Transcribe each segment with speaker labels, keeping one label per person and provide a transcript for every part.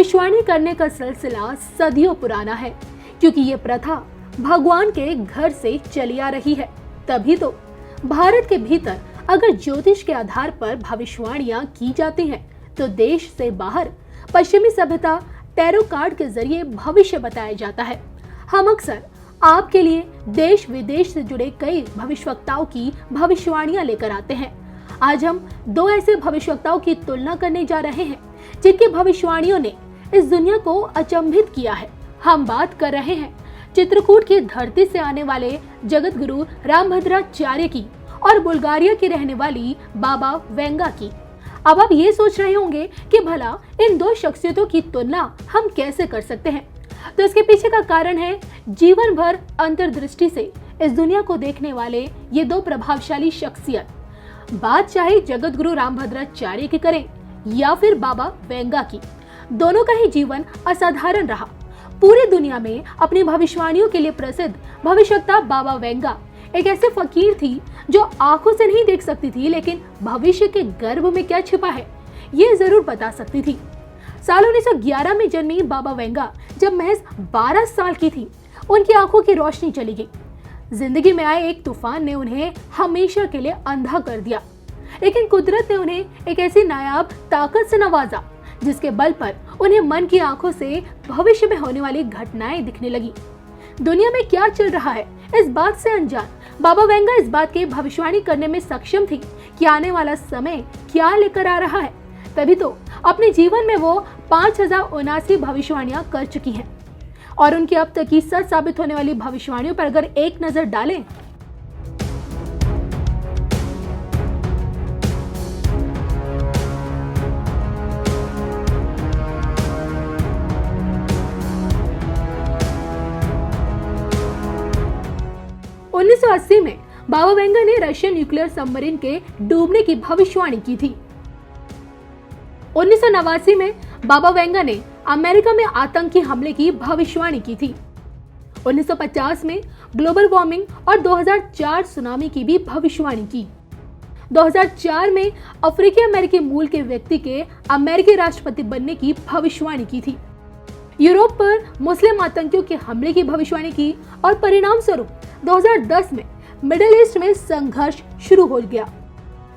Speaker 1: भविष्यवाणी करने का सिलसिला सदियों पुराना है, क्योंकि ये प्रथा भगवान के घर से चली आ रही है। तभी तो भारत के भीतर अगर ज्योतिष के आधार पर भविष्यवाणियां की जाती हैं, तो देश से बाहर पश्चिमी सभ्यता टैरो कार्ड के जरिए भविष्य बताया जाता है। हम अक्सर आपके लिए देश विदेश से जुड़े कई भविष्यवक्ताओं की भविष्यवाणियां लेकर आते हैं। आज हम दो ऐसे भविष्यवक्ताओं की तुलना करने जा रहे हैं जिनकी भविष्यवाणियों ने इस दुनिया को अचंभित किया है। हम बात कर रहे हैं चित्रकूट की धरती से आने वाले जगत गुरु रामभद्राचार्य की और बुल्गारिया की रहने वाली बाबा वेंगा की। अब आप ये सोच रहे होंगे कि भला इन दो शख्सियतों की तुलना हम कैसे कर सकते हैं, तो इसके पीछे का कारण है जीवन भर अंतर्दृष्टि से इस दुनिया को देखने वाले ये दो प्रभावशाली शख्सियत। बात चाहे जगत गुरु रामभद्राचार्य की करें या फिर बाबा वेंगा की, दोनों का ही जीवन असाधारण रहा। पूरी दुनिया में अपनी भविष्यवाणियों के लिए प्रसिद्ध भविष्यवक्ता बाबा वेंगा एक ऐसे फकीर थी जो आंखों से नहीं देख सकती थी, लेकिन भविष्य के गर्भ में क्या छिपा है ये जरूर बता सकती थी। साल 1911 में जन्मी बाबा वेंगा जब महज 12 साल की थी, उनकी आंखों की रोशनी चली गई। जिंदगी में आए एक तूफान ने उन्हें हमेशा के लिए अंधा कर दिया, लेकिन कुदरत ने उन्हें एक ऐसी नायाब ताकत से नवाजा जिसके बल पर उन्हें मन की आंखों से भविष्य में होने वाली घटनाएं दिखने लगी। दुनिया में क्या चल रहा है इस बात से अनजान बाबा वेंगा इस बात की भविष्यवाणी करने में सक्षम थी कि आने वाला समय क्या लेकर आ रहा है। तभी तो अपने जीवन में वो 5079 भविष्यवाणियां कर चुकी हैं, और उनकी अब तक की सच साबित होने वाली भविष्यवाणियों पर अगर एक नजर डालें तो 1980 में बाबा वेंगा ने रशियन न्यूक्लियर सबमरीन के डूबने की भविष्यवाणी की थी। 1989 में बाबा वेंगा ने अमेरिका में आतंकी हमले की भविष्यवाणी की थी। 1950 में ग्लोबल वार्मिंग और 2004 सुनामी की भी भविष्यवाणी की। 2004 में अफ्रीकी अमेरिकी मूल के व्यक्ति के अमेरिकी राष्ट्रपति बनने की भविष्यवाणी की थी। यूरोप पर मुस्लिम आतंकियों के हमले की भविष्यवाणी की और परिणाम स्वरूप 2010 में मिडिल ईस्ट में संघर्ष शुरू हो गया।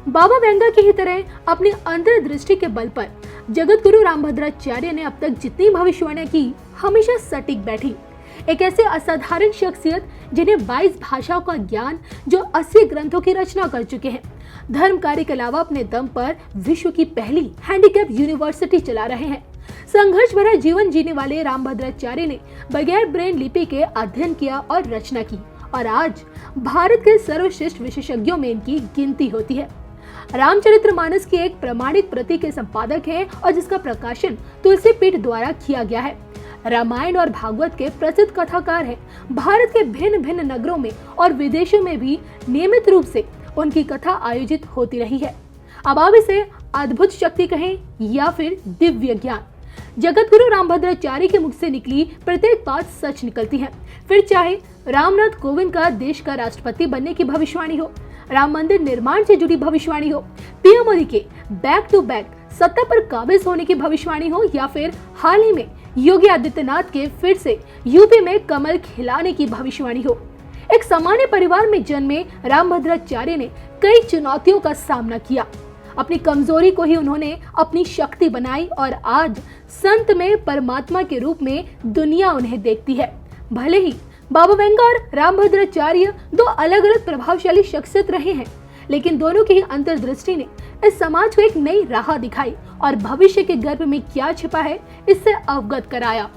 Speaker 1: बाबा वेंगा की ही तरह अपनी अंतर्दृष्टि के बल पर जगत गुरु रामभद्राचार्य ने अब तक जितनी भविष्यवाणियां की हमेशा सटीक बैठी। एक ऐसे असाधारण शख्सियत जिन्हें 22 भाषाओं का ज्ञान, जो 80 ग्रंथों की रचना कर चुके हैं, धर्म कार्य के अलावा अपने दम पर विश्व की पहली हैंडीकैप यूनिवर्सिटी चला रहे हैं। संघर्ष भरा जीवन जीने वाले रामभद्राचार्य ने बगैर ब्रेन लिपि के अध्ययन किया और रचना की, और आज भारत के सर्वश्रेष्ठ विशेषज्ञों में इनकी गिनती होती है। रामचरितमानस की एक प्रमाणित प्रति के संपादक हैं और जिसका प्रकाशन तुलसी पीठ द्वारा किया गया है। रामायण और भागवत के प्रसिद्ध कथाकार हैं। भारत के भिन्न भिन्न नगरों में और विदेशों में भी नियमित रूप से उनकी कथा आयोजित होती रही है। अब आप इसे अद्भुत शक्ति कहें या फिर दिव्य ज्ञान, जगत गुरु रामभद्राचार्य के मुख से निकली प्रत्येक बात सच निकलती है। फिर चाहे रामनाथ कोविंद का देश का राष्ट्रपति बनने की भविष्यवाणी हो, राम मंदिर निर्माण से जुड़ी भविष्यवाणी हो, पीएम मोदी के बैक टू बैक सत्ता पर काबिज होने की भविष्यवाणी हो, या फिर हाल ही में योगी आदित्यनाथ के फिर से यूपी में कमल खिलाने की भविष्यवाणी हो, एक सामान्य परिवार में जन्मे रामभद्राचार्य ने कई चुनौतियों का सामना किया। अपनी कमजोरी को ही उन्होंने अपनी शक्ति बनाई और आज संत में परमात्मा के रूप में दुनिया उन्हें देखती है। भले ही बाबा वेंगा और रामभद्राचार्य दो अलग अलग प्रभावशाली शख्सियत रहे हैं, लेकिन दोनों की ही अंतर्दृष्टि ने इस समाज को एक नई राह दिखाई और भविष्य के गर्भ में क्या छिपा है इससे अवगत कराया।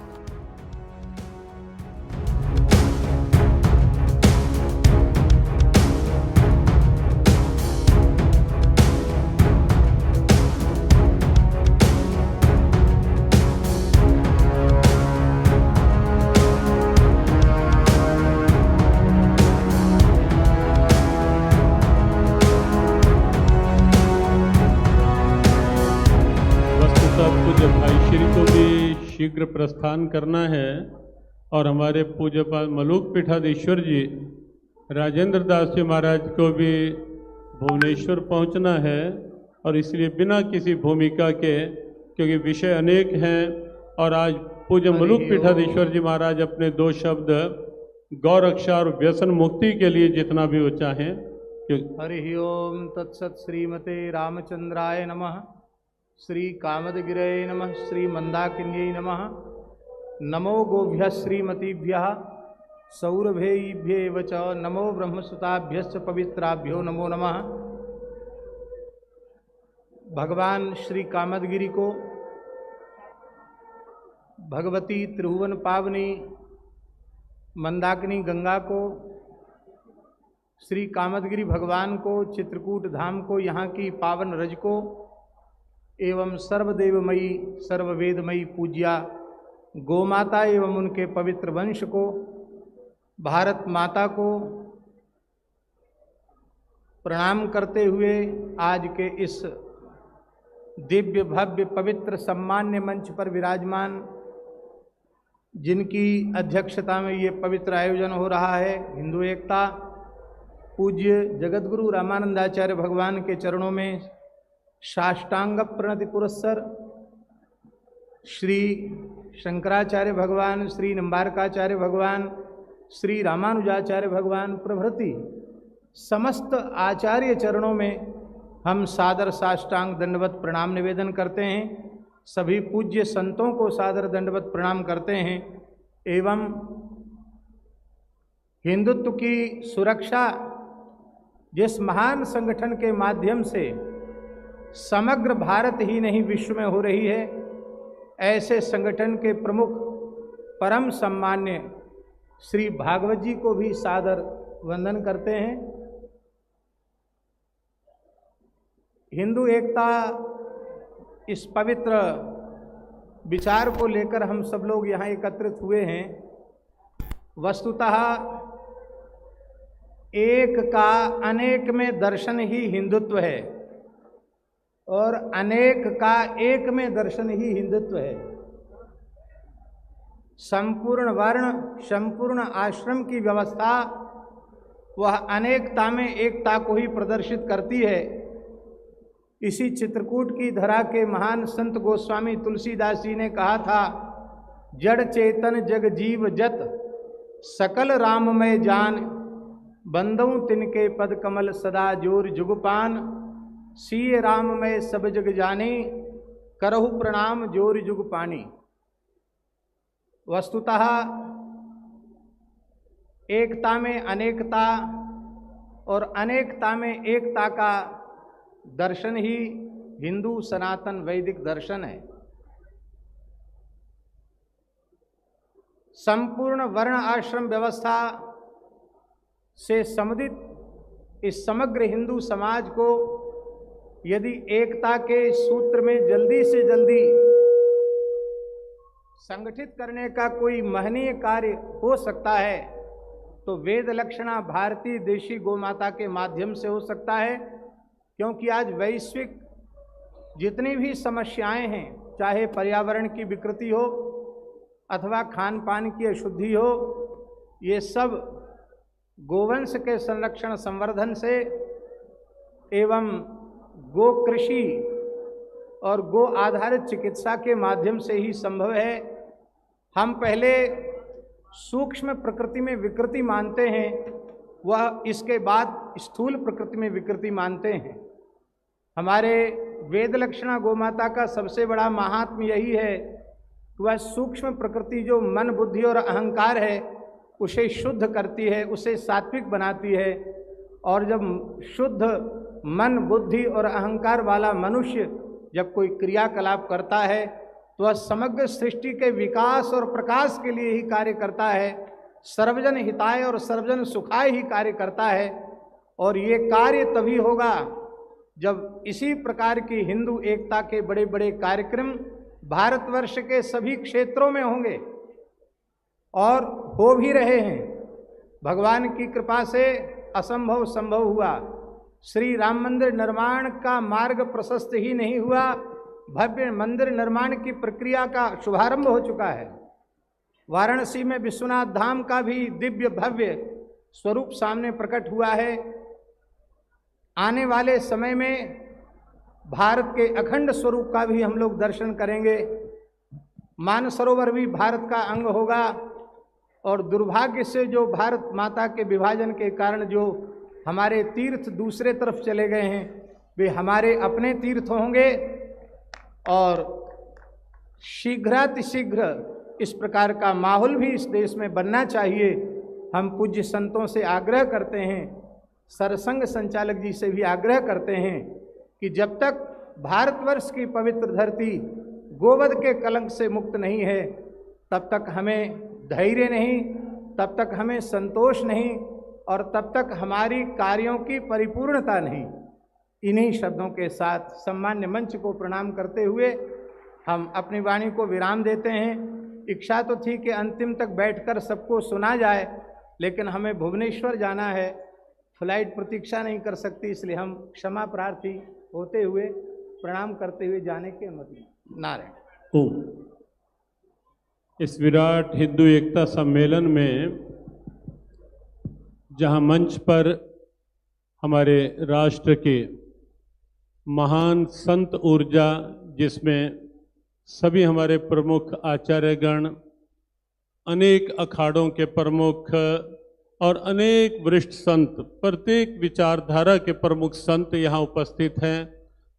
Speaker 2: पूज्य भाई श्री को भी शीघ्र प्रस्थान करना है और हमारे पूज्यपाल मलूक पीठाधीश्वर जी राजेंद्र दास जी महाराज को भी भुवनेश्वर पहुंचना है, और इसलिए बिना किसी भूमिका के, क्योंकि विषय अनेक हैं, और आज पूज्य मलुक पीठाधीश्वर जी महाराज अपने 2 शब्द गौ रक्षा और व्यसन मुक्ति के लिए जितना भी वो चाहें।
Speaker 3: हरि ओम तत्सत। श्रीमते रामचंद्राय नमः। श्री कामदगिरे नमः। श्री मंदाकिन्यै नमः। नमो गोभ्यः श्रीमतीभ्यः सौरभेयीभ्येव च नमो ब्रह्मसुताभ्यश्च पवित्राभ्यो नमो नमः। भगवान श्री कामदगिरि को भगवती त्रिभुवन पावनी मंदाकिनी गंगा को, श्री कामदगिरि भगवान को, चित्रकूट धाम को, यहाँ की पावन रज को एवं सर्वदेवमयी सर्ववेदमयी पूज्या गोमाता एवं उनके पवित्र वंश को, भारत माता को प्रणाम करते हुए आज के इस दिव्य भव्य पवित्र सम्मान्य मंच पर विराजमान, जिनकी अध्यक्षता में ये पवित्र आयोजन हो रहा है, हिंदू एकता पूज्य जगतगुरु रामानंदाचार्य भगवान के चरणों में साष्टांग प्रणति पुरस्सर श्री शंकराचार्य भगवान, श्री निम्बारकाचार्य भगवान, श्री रामानुजाचार्य भगवान प्रभृति समस्त आचार्य चरणों में हम सादर साष्टांग दंडवत प्रणाम निवेदन करते हैं। सभी पूज्य संतों को सादर दंडवत प्रणाम करते हैं एवं हिंदुत्व की सुरक्षा जिस महान संगठन के माध्यम से समग्र भारत ही नहीं विश्व में हो रही है, ऐसे संगठन के प्रमुख परम सम्मान्य श्री भागवत जी को भी सादर वंदन करते हैं। हिंदू एकता इस पवित्र विचार को लेकर हम सब लोग यहाँ एकत्रित हुए हैं। वस्तुतः एक का अनेक में दर्शन ही हिंदुत्व है और अनेक का एक में दर्शन ही हिंदुत्व है। संपूर्ण वर्ण, संपूर्ण आश्रम की व्यवस्था वह अनेकता में एकता को ही प्रदर्शित करती है। इसी चित्रकूट की धरा के महान संत गोस्वामी तुलसीदास जी ने कहा था, जड़ चेतन जग जीव जत सकल राममय जान, बंदऊ तिनके पद कमल सदा जोर जुगपान, सीय राममय सब जग जाने करहु प्रणाम जोर जुग पानी। वस्तुतः एकता में अनेकता और अनेकता में एकता का दर्शन ही हिंदू सनातन वैदिक दर्शन है। संपूर्ण वर्ण आश्रम व्यवस्था से संबंधित इस समग्र हिंदू समाज को यदि एकता के सूत्र में जल्दी से जल्दी संगठित करने का कोई महनीय कार्य हो सकता है तो वेद लक्षणा भारतीय देशी गोमाता के माध्यम से हो सकता है। क्योंकि आज वैश्विक जितनी भी समस्याएं हैं, चाहे पर्यावरण की विकृति हो अथवा खान पान की अशुद्धि हो, ये सब गोवंश के संरक्षण संवर्धन से एवं गो कृषि और गो आधारित चिकित्सा के माध्यम से ही संभव है। हम पहले सूक्ष्म प्रकृति में विकृति मानते हैं, वह इसके बाद स्थूल प्रकृति में विकृति मानते हैं। हमारे वेद लक्षणा गोमाता का सबसे बड़ा महात्म्य यही है कि वह सूक्ष्म प्रकृति जो मन बुद्धि और अहंकार है उसे शुद्ध करती है, उसे सात्विक बनाती है। और जब शुद्ध मन बुद्धि और अहंकार वाला मनुष्य जब कोई क्रियाकलाप करता है तो वह समग्र सृष्टि के विकास और प्रकाश के लिए ही कार्य करता है, सर्वजन हिताय और सर्वजन सुखाय ही कार्य करता है। और ये कार्य तभी होगा जब इसी प्रकार की हिंदू एकता के बड़े बड़े कार्यक्रम भारतवर्ष के सभी क्षेत्रों में होंगे और हो भी रहे हैं। भगवान की कृपा से असंभव संभव हुआ। श्री राम मंदिर निर्माण का मार्ग प्रशस्त ही नहीं हुआ, भव्य मंदिर निर्माण की प्रक्रिया का शुभारंभ हो चुका है। वाराणसी में विश्वनाथ धाम का भी दिव्य भव्य स्वरूप सामने प्रकट हुआ है। आने वाले समय में भारत के अखंड स्वरूप का भी हम लोग दर्शन करेंगे। मानसरोवर भी भारत का अंग होगा। और दुर्भाग्य से जो भारत माता के विभाजन के कारण जो हमारे तीर्थ दूसरे तरफ चले गए हैं, वे हमारे अपने तीर्थ होंगे। और शीघ्रातिशीघ्र इस प्रकार का माहौल भी इस देश में बनना चाहिए। हम पूज्य संतों से आग्रह करते हैं, सरसंघ संचालक जी से भी आग्रह करते हैं कि जब तक भारतवर्ष की पवित्र धरती गोवध के कलंक से मुक्त नहीं है, तब तक हमें धैर्य नहीं, तब तक हमें संतोष नहीं, और तब तक हमारी कार्यों की परिपूर्णता नहीं। इन्हीं शब्दों के साथ सम्मान्य मंच को प्रणाम करते हुए हम अपनी वाणी को विराम देते हैं। इच्छा तो थी कि अंतिम तक बैठकर सबको सुना जाए, लेकिन हमें भुवनेश्वर जाना है, फ्लाइट प्रतीक्षा नहीं कर सकती, इसलिए हम क्षमा प्रार्थी होते हुए प्रणाम करते हुए जाने की अनुमति। नारायण।
Speaker 2: इस विराट हिंदू एकता सम्मेलन में जहां मंच पर हमारे राष्ट्र के महान संत ऊर्जा, जिसमें सभी हमारे प्रमुख आचार्यगण, अनेक अखाड़ों के प्रमुख और अनेक वरिष्ठ संत, प्रत्येक विचारधारा के प्रमुख संत यहाँ उपस्थित हैं।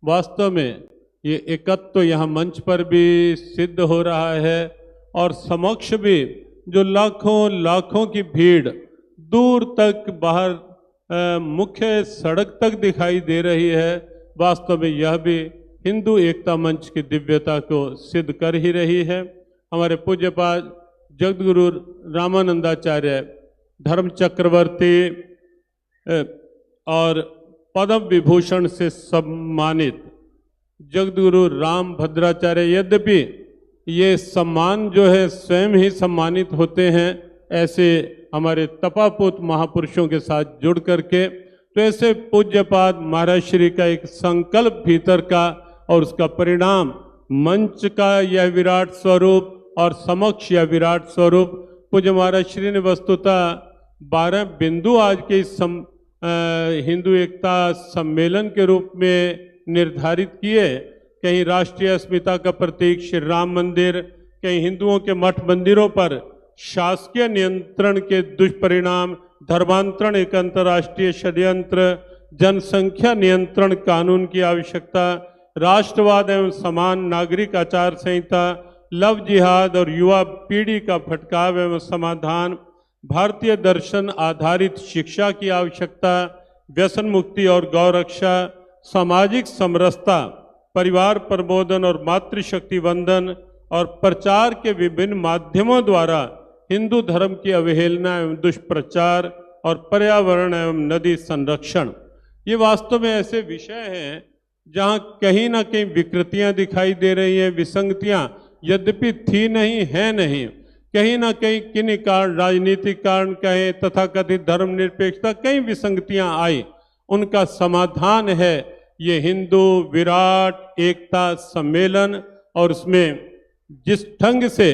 Speaker 2: वास्तव में ये एकत्व यहाँ मंच पर भी सिद्ध हो रहा है और समक्ष भी जो लाखों लाखों की भीड़ दूर तक बाहर मुख्य सड़क तक दिखाई दे रही है। वास्तव में यह भी हिंदू एकता मंच की दिव्यता को सिद्ध कर ही रही है। हमारे पूज्यपाद जगतगुरु रामानंदाचार्य धर्म चक्रवर्ती और पद्म विभूषण से सम्मानित जगतगुरु राम भद्राचार्य, यद्यपि ये सम्मान जो है स्वयं ही सम्मानित होते हैं, ऐसे हमारे तपापूत महापुरुषों के साथ जुड़ करके, तो ऐसे पूज्यपाद महाराज श्री का एक संकल्प भीतर का और उसका परिणाम मंच का यह विराट स्वरूप और समक्ष यह विराट स्वरूप। पूज्य महाराज श्री ने वस्तुतः 12 बिंदु आज के इस हिंदू एकता सम्मेलन के रूप में निर्धारित किए। कहीं राष्ट्रीय अस्मिता का प्रतीक श्री राम मंदिर, कहीं हिंदुओं के मठ मंदिरों पर शासकीय नियंत्रण के दुष्परिणाम, धर्मांतरण एक अंतर्राष्ट्रीय षड्यंत्र, जनसंख्या नियंत्रण कानून की आवश्यकता, राष्ट्रवाद एवं समान नागरिक आचार संहिता, लव जिहाद और युवा पीढ़ी का भटकाव एवं समाधान, भारतीय दर्शन आधारित शिक्षा की आवश्यकता, व्यसन मुक्ति और गौरक्षा, सामाजिक समरसता, परिवार प्रबोधन और मातृशक्ति वंदन और प्रचार के विभिन्न माध्यमों द्वारा हिंदू धर्म की अवहेलना एवं दुष्प्रचार और पर्यावरण एवं नदी संरक्षण। ये वास्तव में ऐसे विषय हैं जहाँ कहीं ना कहीं विकृतियाँ दिखाई दे रही हैं, विसंगतियाँ यद्यपि थी नहीं है नहीं, कहीं ना कहीं किन्हीं कारण, राजनीतिक कारण कहें, तथाकथित धर्मनिरपेक्षता, कई विसंगतियाँ आई। उनका समाधान है ये हिंदू विराट एकता सम्मेलन। और उसमें जिस ढंग से